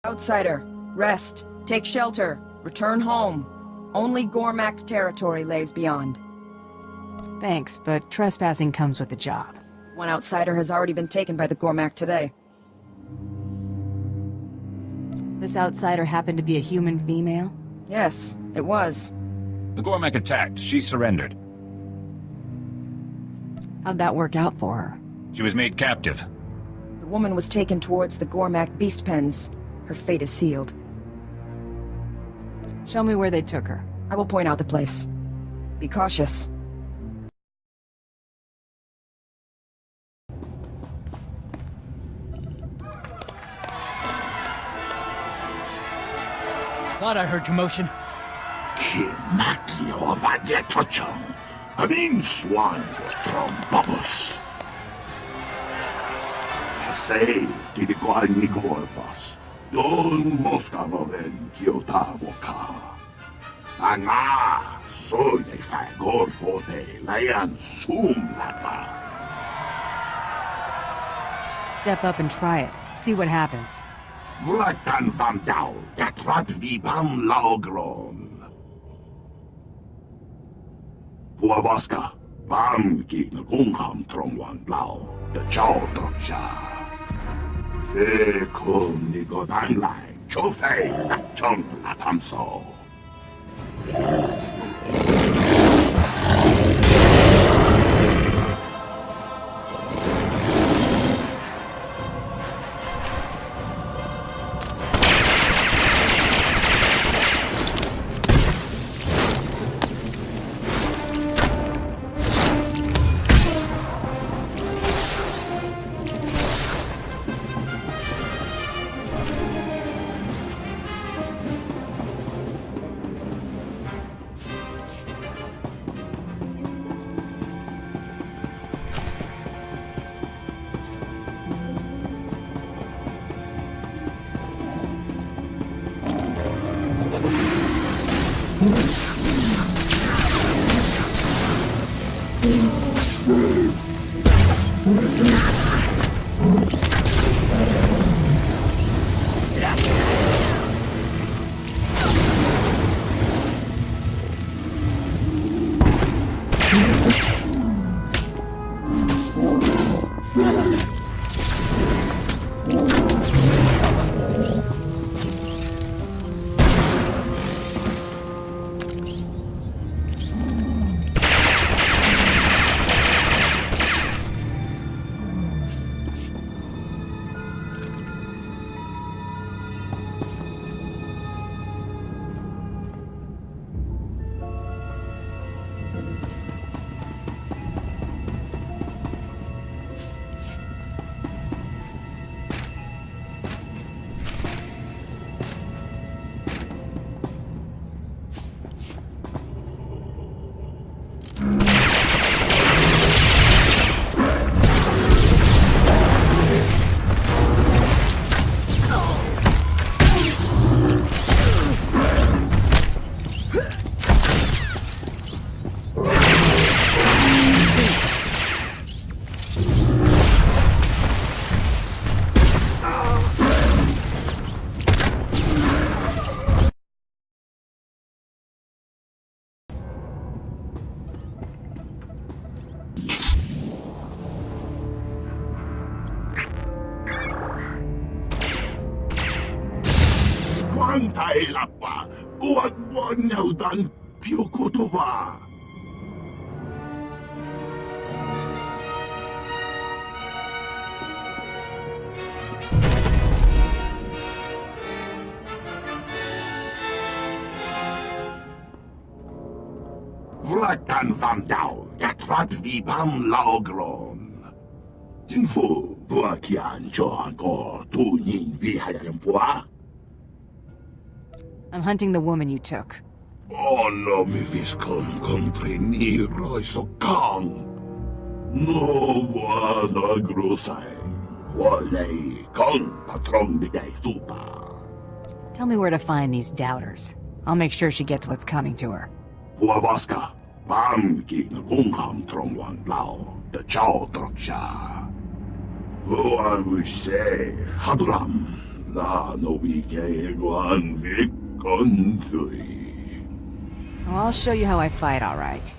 Outsider, rest, take shelter, return home. Only Gormak territory lays beyond. Thanks, but trespassing comes with the job. One outsider has already been taken by the Gormak today. This outsider happened to be a human female? Yes, it was. The Gormak attacked. She surrendered. How'd that work out for her? She was made captive. The woman was taken towards the Gormak beast pens. Her fate is sealed. Show me where they took her. I will point out the place. Be cautious. Thought I heard commotion. Kimakio Vadietochong, Amin Swan Trombobus. Say, Kidikoan Nikorvas, Don Moskaloren Kiotavoka. Ana, so they fagor for the Lion Sumlata. Step up and try it. See what happens. Vlakan Van Dau, that Radvibam Laogron. Huavaska, Bam Kin Rungham Trongwan Lao, the Chow Troksha. Fe Kun Nigodan Lai, Chofei, Chong Latamso. Lapa, uwag mo nyaudan Pyokotova. Vlakan Van Dau, dat Radvibam Laogron. Jinfu, Vlakian Johanko, Tunin Vihayampoa. I'm hunting the woman you took. Oh no, mi viscon compreniro so kang. No vada grosai. Wale kong patron bigay tupa. Tell me where to find these doubters. I'll make sure she gets what's coming to her. Huavaska, Bam Kin Rungham Trongwan Lao, the Chow Troksha. Who I wish say, Haduram, I'll show you how I fight, all right.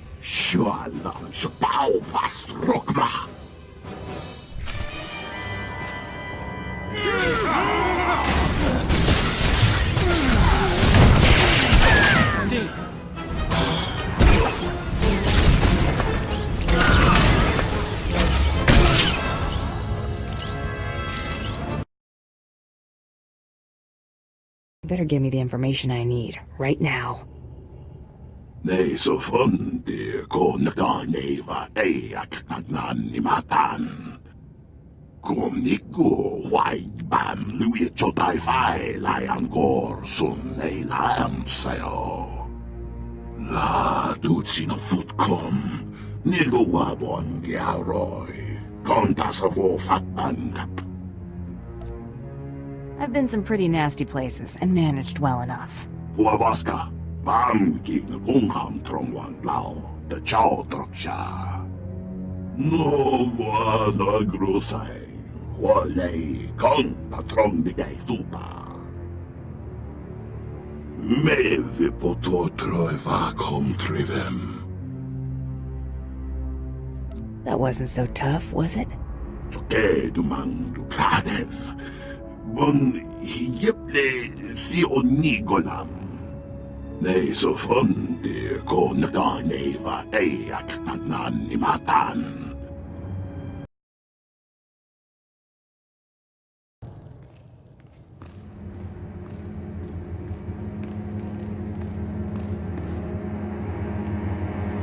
You better give me the information I need, right now. I've been some pretty nasty places and managed well enough. That wasn't so tough, was it?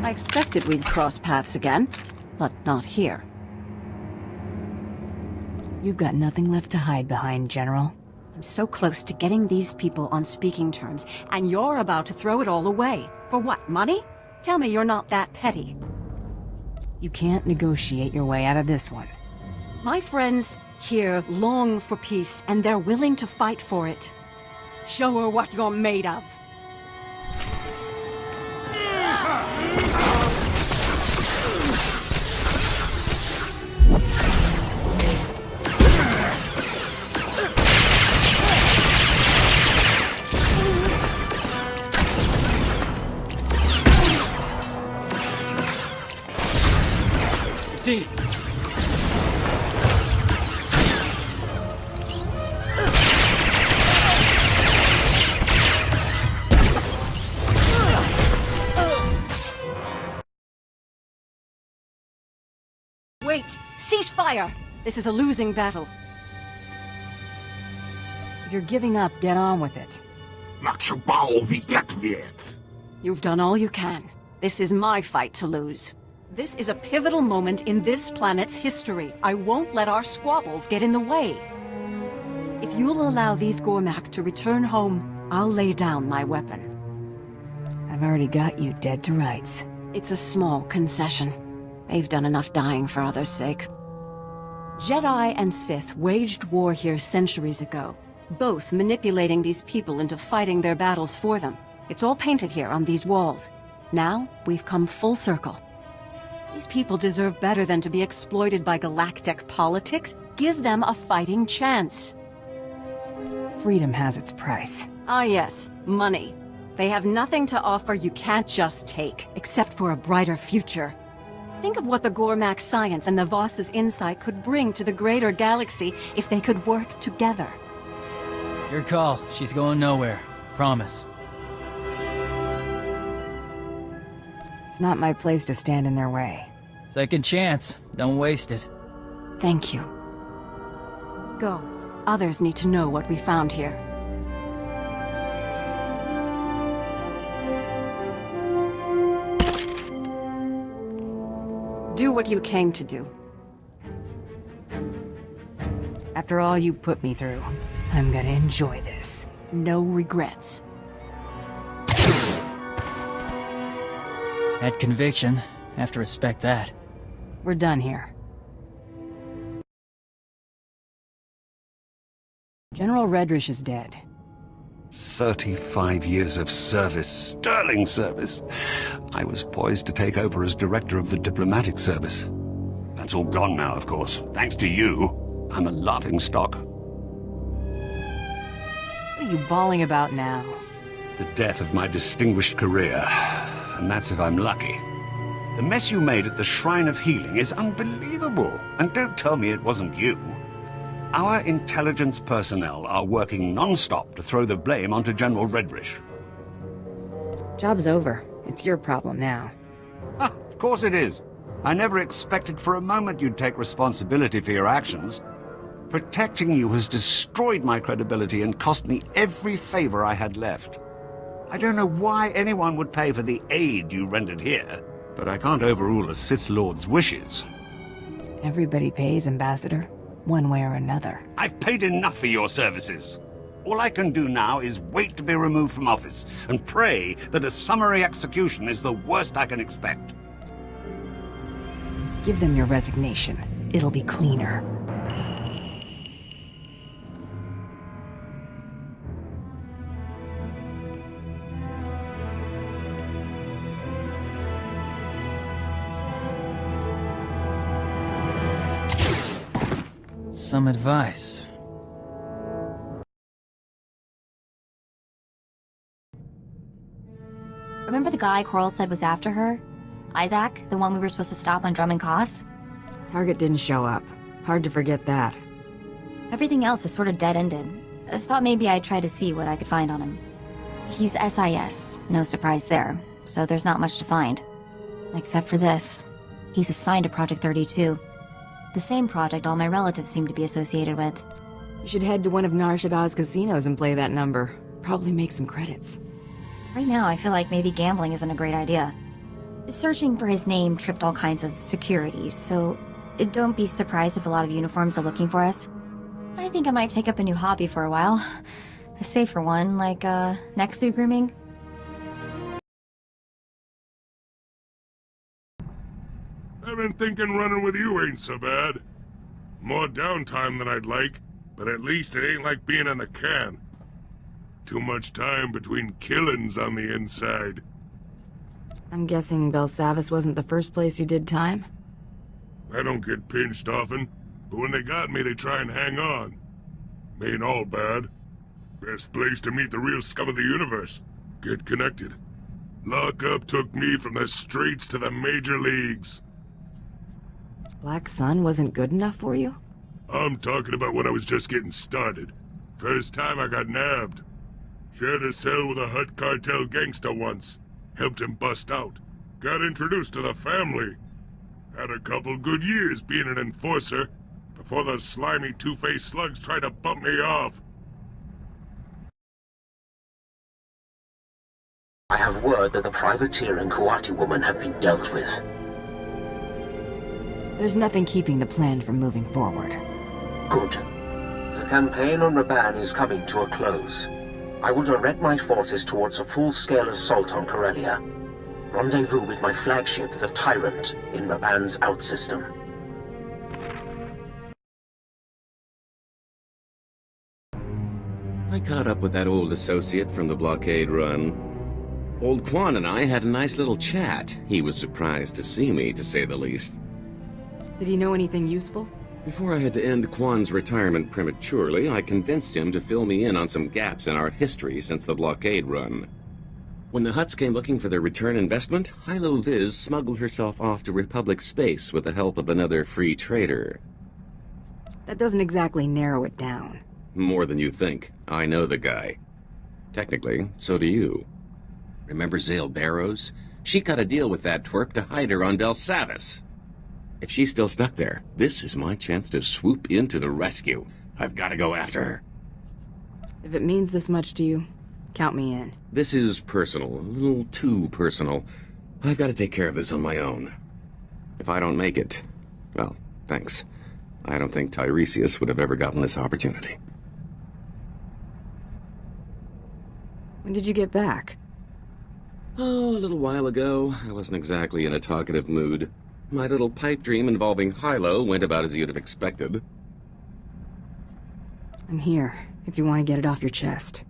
I expected we'd cross paths again, but not here. You've got nothing left to hide behind, General. I'm so close to getting these people on speaking terms, and you're about to throw it all away. For what, money? Tell me you're not that petty. You can't negotiate your way out of this one. My friends here long for peace, and they're willing to fight for it. Show her what you're made of. Wait! Cease fire! This is a losing battle. If you're giving up, get on with it. You've done all you can. This is my fight to lose. This is a pivotal moment in this planet's history. I won't let our squabbles get in the way. If you'll allow these Gormak to return home, I'll lay down my weapon. I've already got you dead to rights. It's a small concession. They've done enough dying for others' sake. Jedi and Sith waged war here centuries ago, both manipulating these people into fighting their battles for them. It's all painted here on these walls. Now, we've come full circle. These people deserve better than to be exploited by galactic politics. Give them a fighting chance. Freedom has its price. Ah yes, money. They have nothing to offer you can't just take, except for a brighter future. Think of what the Gormak science and the Voss's insight could bring to the greater galaxy if they could work together. Your call. She's going nowhere. Promise. It's not my place to stand in their way. Second chance. Don't waste it. Thank you. Go. Others need to know what we found here. Do what you came to do. After all you put me through, I'm gonna enjoy this. No regrets. Had conviction. Have to respect that. We're done here. General Redrish is dead. 35 years of service, sterling service. I was poised to take over as director of the diplomatic service. That's all gone now, of course. Thanks to you, I'm a laughingstock. What are you bawling about now? The death of my distinguished career. And that's if I'm lucky. The mess you made at the Shrine of Healing is unbelievable. And don't tell me it wasn't you. Our intelligence personnel are working non-stop to throw the blame onto General Redrish. Job's over. It's your problem now. Of course it is. I never expected for a moment you'd take responsibility for your actions. Protecting you has destroyed my credibility and cost me every favor I had left. I don't know why anyone would pay for the aid you rendered here, but I can't overrule a Sith Lord's wishes. Everybody pays, Ambassador, one way or another. I've paid enough for your services. All I can do now is wait to be removed from office and pray that a summary execution is the worst I can expect. Give them your resignation. It'll be cleaner. Some advice. Remember the guy Coral said was after her? Isaac, the one we were supposed to stop on Drummond Costs? Target didn't show up. Hard to forget that. Everything else is sort of dead-ended. I thought maybe I'd try to see what I could find on him. He's SIS, no surprise there, so there's not much to find. Except for this. He's assigned to Project 32. The same project all my relatives seem to be associated with. You should head to one of Nar Shaddai's casinos and play that number. Probably make some credits. Right now, I feel like maybe gambling isn't a great idea. Searching for his name tripped all kinds of security, so don't be surprised if a lot of uniforms are looking for us. I think I might take up a new hobby for a while. A safer one, like, next-suit grooming. I've been thinking running with you ain't so bad. More downtime than I'd like, but at least it ain't like being in the can. Too much time between killings on the inside. I'm guessing Belsavis wasn't the first place you did time? I don't get pinched often, but when they got me, they try and hang on. Ain't all bad. Best place to meet the real scum of the universe. Get connected. Lockup took me from the streets to the major leagues. Black Sun wasn't good enough for you? I'm talking about when I was just getting started. First time I got nabbed. Shared a cell with a Hutt cartel gangster once. Helped him bust out. Got introduced to the family. Had a couple good years being an enforcer, before those slimy two-faced slugs tried to bump me off. I have word that the privateer and Kuati woman have been dealt with. There's nothing keeping the plan from moving forward. Good. The campaign on Raban is coming to a close. I will direct my forces towards a full-scale assault on Corellia. Rendezvous with my flagship, the Tyrant, in Raban's outsystem. I caught up with that old associate from the blockade run. Old Quan and I had a nice little chat. He was surprised to see me, to say the least. Did he know anything useful? Before I had to end Quan's retirement prematurely, I convinced him to fill me in on some gaps in our history since the blockade run. When the Hutts came looking for their return investment, Hylo Viz smuggled herself off to Republic space with the help of another free trader. That doesn't exactly narrow it down. More than you think. I know the guy. Technically, so do you. Remember Zale Barrows? She cut a deal with that twerp to hide her on Belsavis. If she's still stuck there, this is my chance to swoop in to the rescue. I've got to go after her. If it means this much to you, count me in. This is personal, a little too personal. I've got to take care of this on my own. If I don't make it, well, thanks. I don't think Tiresias would have ever gotten this opportunity. When did you get back? Oh, a little while ago. I wasn't exactly in a talkative mood. My little pipe dream involving Hylo went about as you'd have expected. I'm here, if you want to get it off your chest.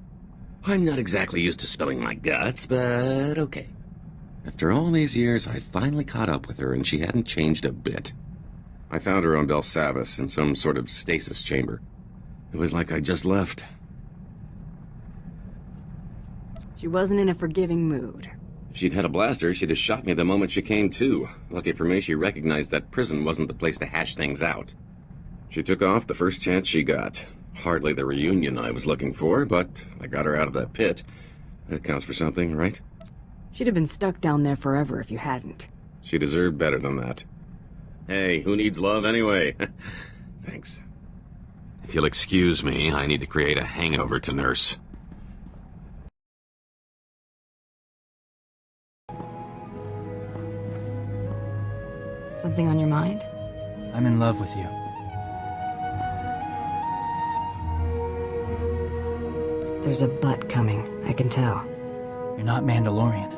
I'm not exactly used to spilling my guts, but okay. After all these years, I finally caught up with her, and she hadn't changed a bit. I found her on Belsavis in some sort of stasis chamber. It was like I just left. She wasn't in a forgiving mood. If she'd had a blaster, she'd have shot me the moment she came to. Lucky for me, she recognized that prison wasn't the place to hash things out. She took off the first chance she got. Hardly the reunion I was looking for, but I got her out of that pit. That counts for something, right? She'd have been stuck down there forever if you hadn't. She deserved better than that. Hey, who needs love anyway? Thanks. If you'll excuse me, I need to create a hangover to nurse. Something on your mind? I'm in love with you. There's a but coming, I can tell. You're not Mandalorian.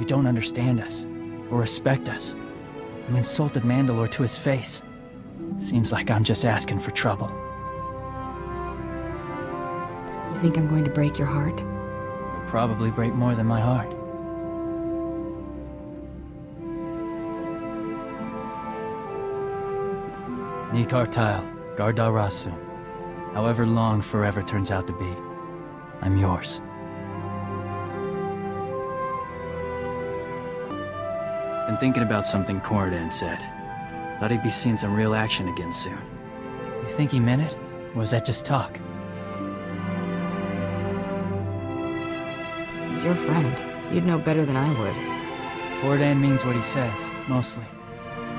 You don't understand us, or respect us. You insulted Mandalore to his face. Seems like I'm just asking for trouble. You think I'm going to break your heart? You'll probably break more than my heart. Nikar Tile, Gardar Rasu. However long forever turns out to be, I'm yours. Been thinking about something Corridan said. Thought he'd be seeing some real action again soon. You think he meant it? Or was that just talk? He's your friend. You'd know better than I would. Corridan means what he says, mostly.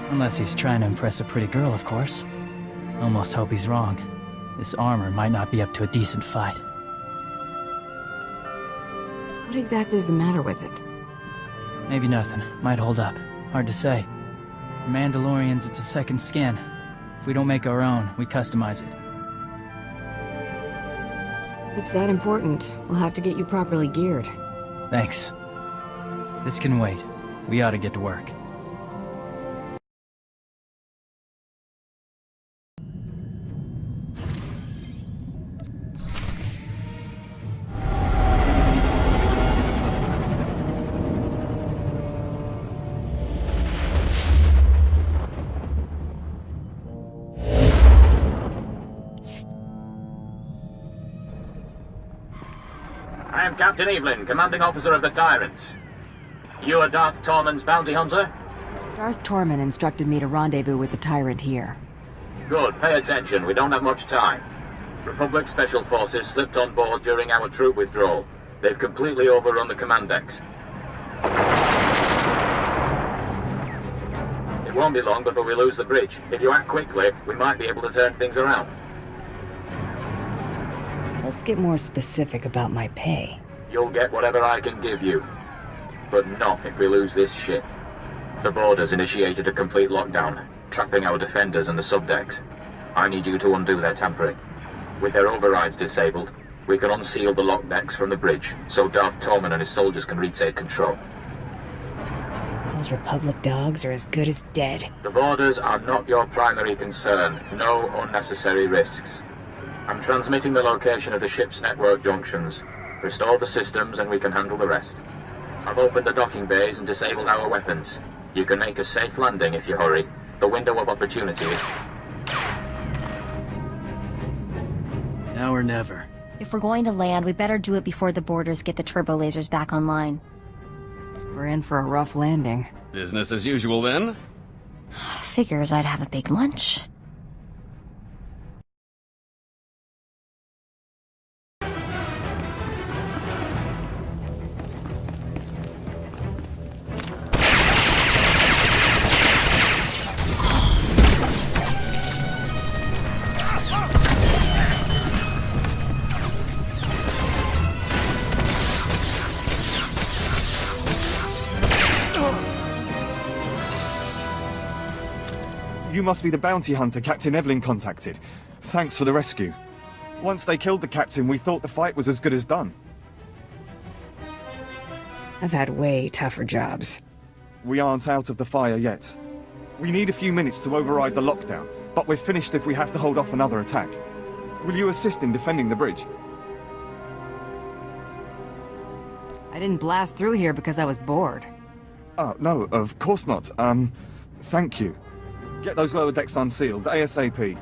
Unless he's trying to impress a pretty girl, of course. Almost hope he's wrong. This armor might not be up to a decent fight. What exactly is the matter with it? Maybe nothing. Might hold up. Hard to say. For Mandalorians, it's a second skin. If we don't make our own, we customize it. If it's that important, we'll have to get you properly geared. Thanks. This can wait. We ought to get to work. I am Captain Evelyn, commanding officer of the Tyrant. You are Darth Tormund's bounty hunter? Darth Tormund instructed me to rendezvous with the Tyrant here. Good, pay attention, we don't have much time. Republic Special Forces slipped on board during our troop withdrawal. They've completely overrun the command decks. It won't be long before we lose the bridge. If you act quickly, we might be able to turn things around. Let's get more specific about my pay. You'll get whatever I can give you. But not if we lose this ship. The Borders initiated a complete lockdown, trapping our defenders and the subdecks. I need you to undo their tampering. With their overrides disabled, we can unseal the lock decks from the bridge, so Darth Tormund and his soldiers can retake control. Those Republic dogs are as good as dead. The Borders are not your primary concern. No unnecessary risks. I'm transmitting the location of the ship's network junctions. Restore the systems and we can handle the rest. I've opened the docking bays and disabled our weapons. You can make a safe landing if you hurry. The window of opportunity is... Now or never. If we're going to land, we better do it before the Borders get the turbo lasers back online. We're in for a rough landing. Business as usual, then? Figures I'd have a big lunch. You must be the bounty hunter Captain Evelyn contacted. Thanks for the rescue. Once they killed the captain, we thought the fight was as good as done. I've had way tougher jobs. We aren't out of the fire yet. We need a few minutes to override the lockdown, but we're finished if we have to hold off another attack. Will you assist in defending the bridge? I didn't blast through here because I was bored. No, of course not. Thank you. Get those lower decks unsealed, ASAP.